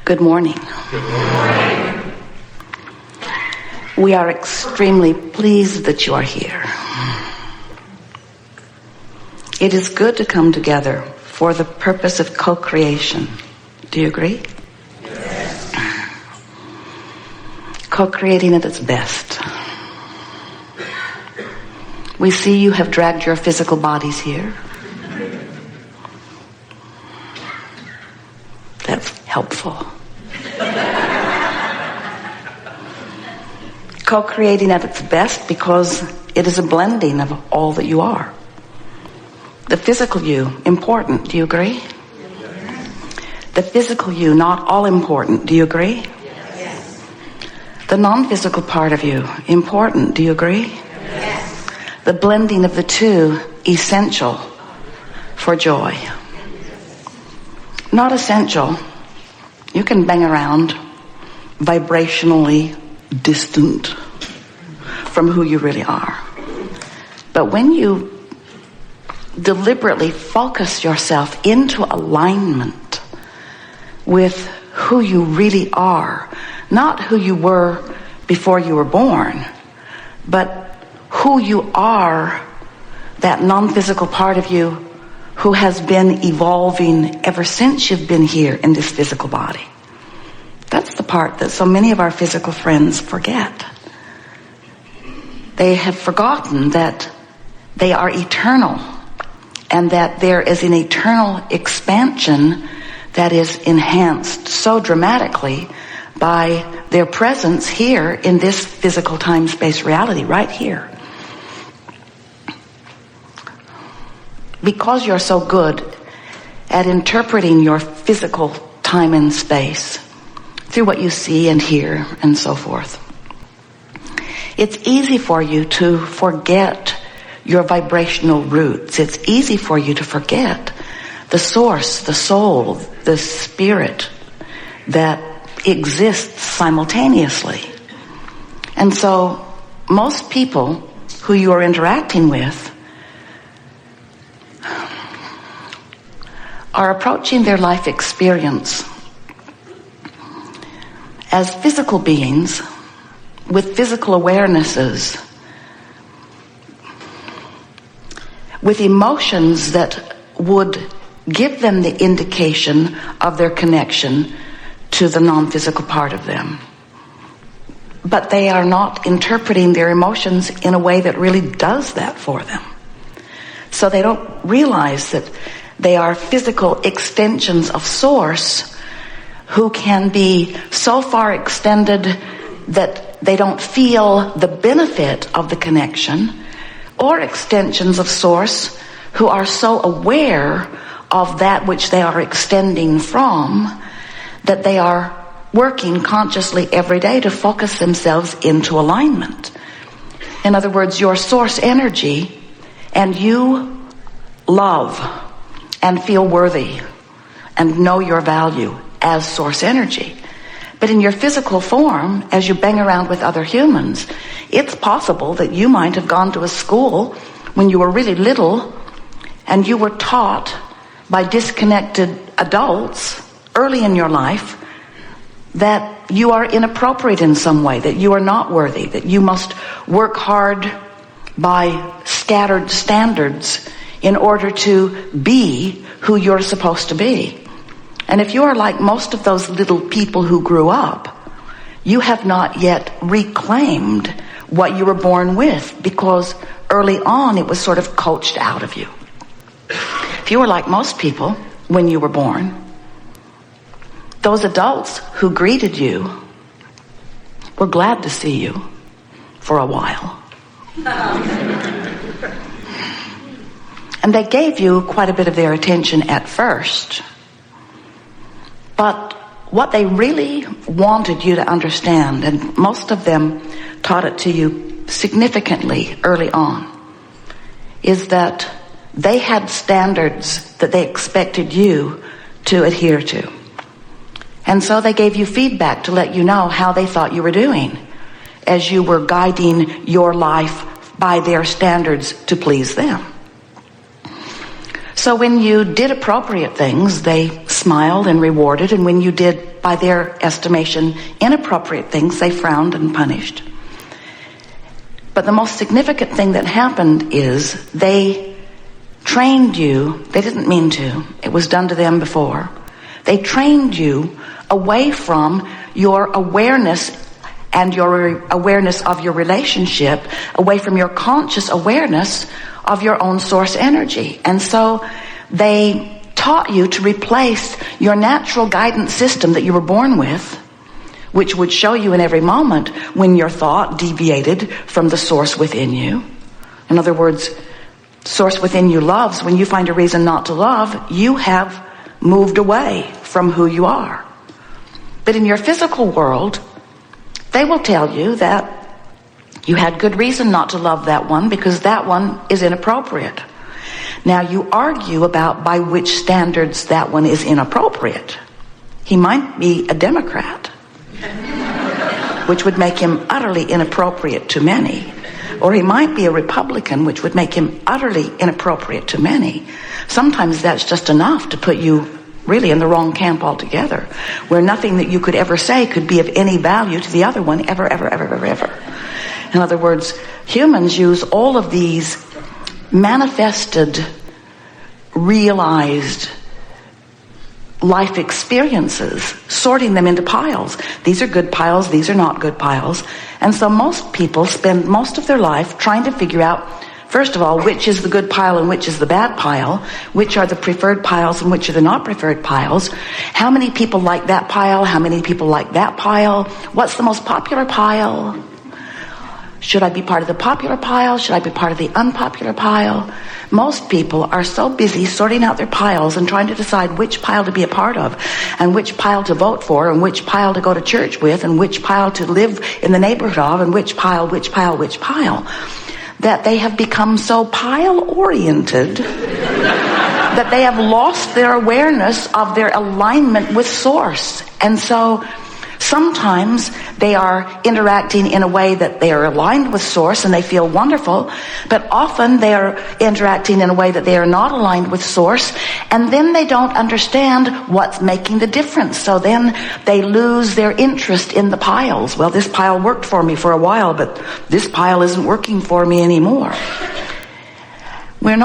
Good morning. Good morning. We are extremely pleased that you are here. It is good to come together for the purpose of co-creation. Do you agree? Yes. Co-creating at its best. We see you have dragged your physical bodies here. That's helpful. Co-creating at its best because it is a blending of all that you are. The physical you, important, do you agree? Yes. The physical you, not all important, do you agree? Yes. The non-physical part of you, important, do you agree? Yes. The blending of the two, essential for joy. Not essential. You can bang around vibrationally distant from who you really are. But when you deliberately focus yourself into alignment with who you really are, not who you were before you were born, but who you are, that non-physical part of you who has been evolving ever since you've been here in this physical body. That's the part that so many of our physical friends forget. They have forgotten that they are eternal and that there is an eternal expansion that is enhanced so dramatically by their presence here in this physical time-space reality right here. Because you're so good at interpreting your physical time and space through what you see and hear and so forth, it's easy for you to forget your vibrational roots. It's easy for you to forget the source, the soul, the spirit that exists simultaneously. And so most people who you are interacting with are approaching their life experience as physical beings with physical awarenesses, with emotions that would give them the indication of their connection to the non-physical part of them. But they are not interpreting their emotions in a way that really does that for them. So they don't realize that they are physical extensions of Source who can be so far extended that they don't feel the benefit of the connection, or extensions of Source who are so aware of that which they are extending from that they are working consciously every day to focus themselves into alignment. In other words, your Source energy and you love and feel worthy and know your value as Source energy. But in your physical form, as you bang around with other humans, it's possible that you might have gone to a school when you were really little and you were taught by disconnected adults early in your life that you are inappropriate in some way, that you are not worthy, that you must work hard by scattered standards in order to be who you're supposed to be. And if you are like most of those little people who grew up, you have not yet reclaimed what you were born with, because early on it was sort of coached out of you. If you were like most people when you were born, those adults who greeted you were glad to see you for a while. And they gave you quite a bit of their attention at first. But what they really wanted you to understand, and most of them taught it to you significantly early on, is that they had standards that they expected you to adhere to. And so they gave you feedback to let you know how they thought you were doing as you were guiding your life by their standards to please them. So when you did appropriate things, they smiled and rewarded, and when you did, by their estimation, inappropriate things, they frowned and punished. But the most significant thing that happened is they trained you. They didn't mean to. It was done to them before. They trained you away from your awareness and your awareness of your relationship, away from your conscious awareness of your own source energy. And so they taught you to replace your natural guidance system that you were born with, which would show you in every moment when your thought deviated from the source within you. In other words, source within you loves. When you find a reason not to love, you have moved away from who you are. But in your physical world, they will tell you that you had good reason not to love that one because that one is inappropriate. Now you argue about by which standards that one is inappropriate. He might be a Democrat, which would make him utterly inappropriate to many. Or he might be a Republican, which would make him utterly inappropriate to many. Sometimes that's just enough to put you really in the wrong camp altogether, where nothing that you could ever say could be of any value to the other one ever. In other words, humans use all of these manifested, realized life experiences, sorting them into piles. These are good piles, these are not good piles. And so most people spend most of their life trying to figure out, first of all, which is the good pile and which is the bad pile, which are the preferred piles and which are the not preferred piles, how many people like that pile, how many people like that pile, what's the most popular pile, should I be part of the popular pile, should I be part of the unpopular pile. Most people are so busy sorting out their piles and trying to decide which pile to be a part of and which pile to vote for and which pile to go to church with and which pile to live in the neighborhood of and which pile, that they have become so pile-oriented that they have lost their awareness of their alignment with Source. And so sometimes they are interacting in a way that they are aligned with Source and they feel wonderful, but often they are interacting in a way that they are not aligned with Source, and then they don't understand what's making the difference. So then they lose their interest in the piles. Well, this pile worked for me for a while, but this pile isn't working for me anymore. We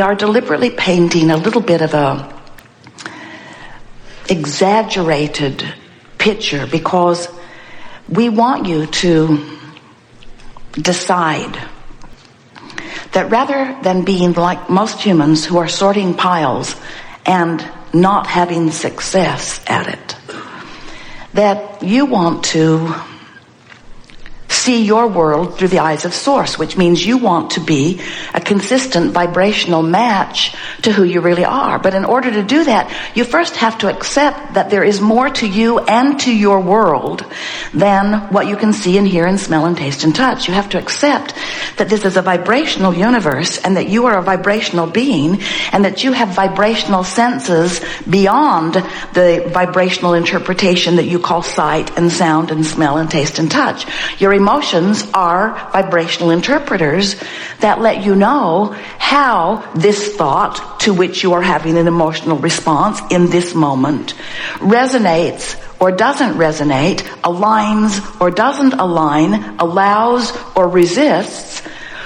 are deliberately painting a little bit of a exaggerated picture because we want you to decide that rather than being like most humans who are sorting piles and not having success at it, that you want to see your world through the eyes of Source, which means you want to be a consistent vibrational match to who you really are. But in order to do that, you first have to accept that there is more to you and to your world than what you can see and hear and smell and taste and touch. You have to accept that this is a vibrational universe and that you are a vibrational being and that you have vibrational senses beyond the vibrational interpretation that you call sight and sound and smell and taste and touch. Your emotions are vibrational interpreters that let you know how this thought to which you are having an emotional response in this moment resonates or doesn't resonate, aligns or doesn't align, allows or resists,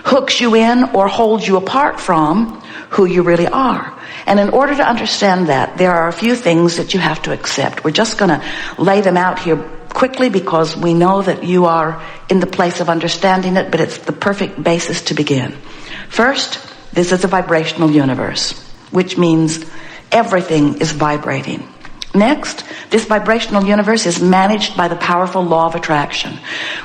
hooks you in or holds you apart from who you really are. And in order to understand that, there are a few things that you have to accept. We're just going to lay them out here quickly because we know that you are in the place of understanding it, but it's the perfect basis to begin. First, this is a vibrational universe, which means everything is vibrating. Next, this vibrational universe is managed by the powerful law of attraction,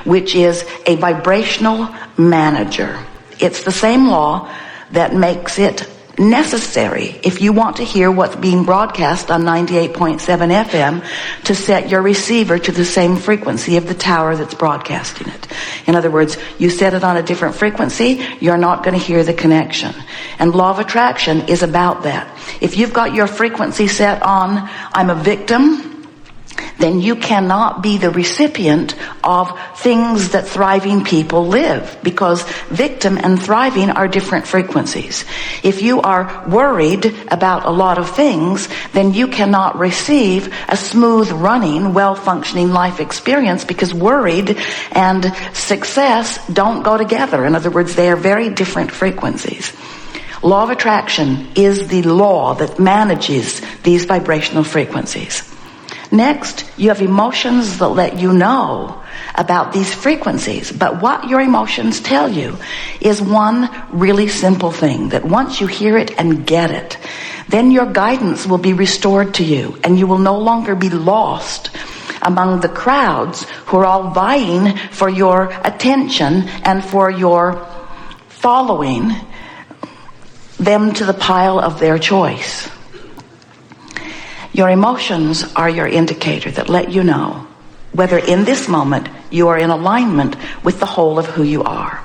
which is a vibrational manager. It's the same law that makes it necessary, if you want to hear what's being broadcast on 98.7 FM, to set your receiver to the same frequency of the tower that's broadcasting it. In other words, you set it on a different frequency, you're not going to hear the connection. And law of attraction is about that. If you've got your frequency set on, I'm a victim, then you cannot be the recipient of things that thriving people live, because victim and thriving are different frequencies. If you are worried about a lot of things, then you cannot receive a smooth running, well-functioning life experience, because worried and success don't go together. In other words, they are very different frequencies. Law of attraction is the law that manages these vibrational frequencies. Next, you have emotions that let you know about these frequencies. But what your emotions tell you is one really simple thing, that once you hear it and get it, then your guidance will be restored to you, and you will no longer be lost among the crowds who are all vying for your attention and for your following them to the pile of their choice. Your emotions are your indicator that let you know whether in this moment you are in alignment with the whole of who you are.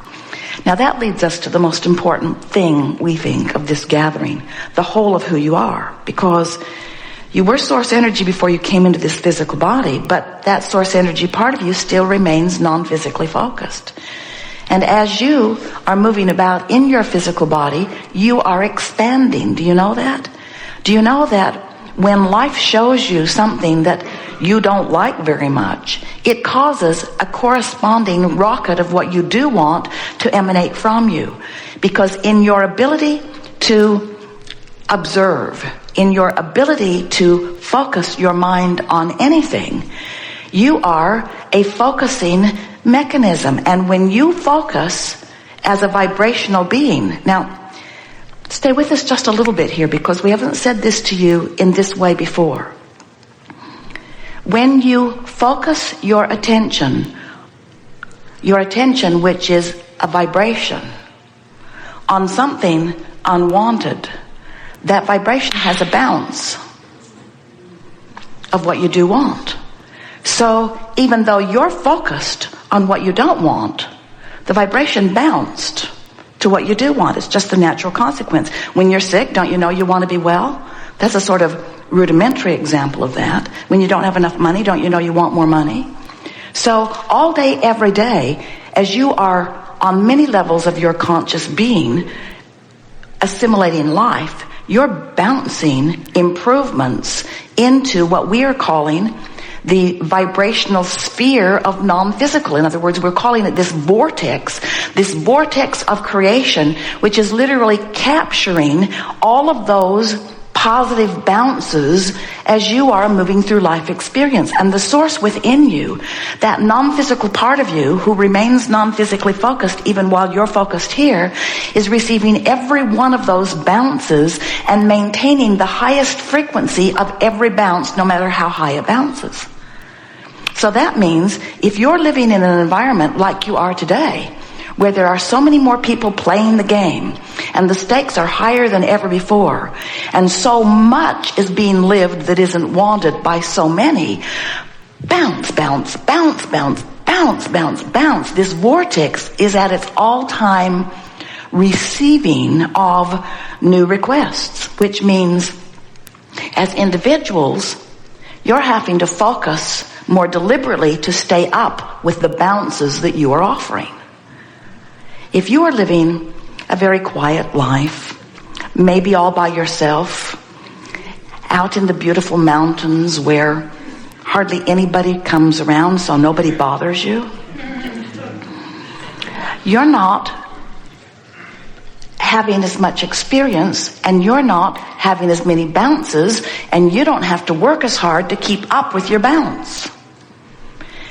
Now that leads us to the most important thing, we think, of this gathering, the whole of who you are, because you were source energy before you came into this physical body, but that source energy part of you still remains non-physically focused. And as you are moving about in your physical body, you are expanding. Do you know that? Do you know that when life shows you something that you don't like very much, it causes a corresponding rocket of what you do want to emanate from you? Because in your ability to observe, in your ability to focus your mind on anything, you are a focusing mechanism. And when you focus as a vibrational being, now stay with us just a little bit here, because we haven't said this to you in this way before. When you focus your attention, which is a vibration, on something unwanted, that vibration has a bounce of what you do want. So even though you're focused on what you don't want, the vibration bounced to what you do want. It's just the natural consequence. When you're sick, don't you know you want to be well? That's a sort of rudimentary example of that. When you don't have enough money, don't you know you want more money? So all day, every day, as you are on many levels of your conscious being, assimilating life, you're bouncing improvements into what we are calling the vibrational sphere of non-physical. In other words, we're calling it this vortex of creation, which is literally capturing all of those positive bounces as you are moving through life experience. And the source within you, that non-physical part of you who remains non-physically focused even while you're focused here, is receiving every one of those bounces and maintaining the highest frequency of every bounce, no matter how high it bounces. So that means if you're living in an environment like you are today, where there are so many more people playing the game, and the stakes are higher than ever before, and so much is being lived that isn't wanted by so many, bounce, bounce, bounce, bounce, bounce, bounce, bounce. This vortex is at its all-time receiving of new requests, which means as individuals, you're having to focus more deliberately to stay up with the bounces that you are offering. If you are living a very quiet life, maybe all by yourself, out in the beautiful mountains where hardly anybody comes around, so nobody bothers you, you're not having as much experience, and you're not having as many bounces, and you don't have to work as hard to keep up with your bounce.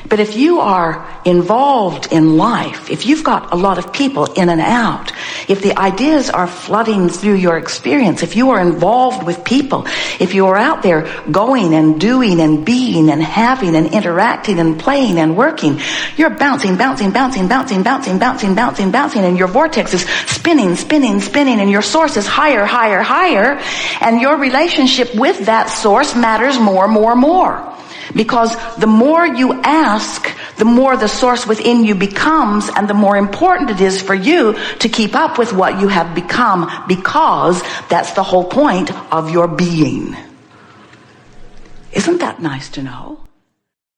But if you are involved in life, if you've got a lot of people in and out, if the ideas are flooding through your experience, if you are involved with people, if you are out there going and doing and being and having and interacting and playing and working, you're bouncing, bouncing, bouncing, bouncing, bouncing, bouncing, bouncing, bouncing, and your vortex is spinning, spinning, spinning, and your source is higher, higher, higher, and your relationship with that source matters more, more, more. Because the more you ask, the more the source within you becomes, and the more important it is for you to keep up with what you have become, because that's the whole point of your being. Isn't that nice to know?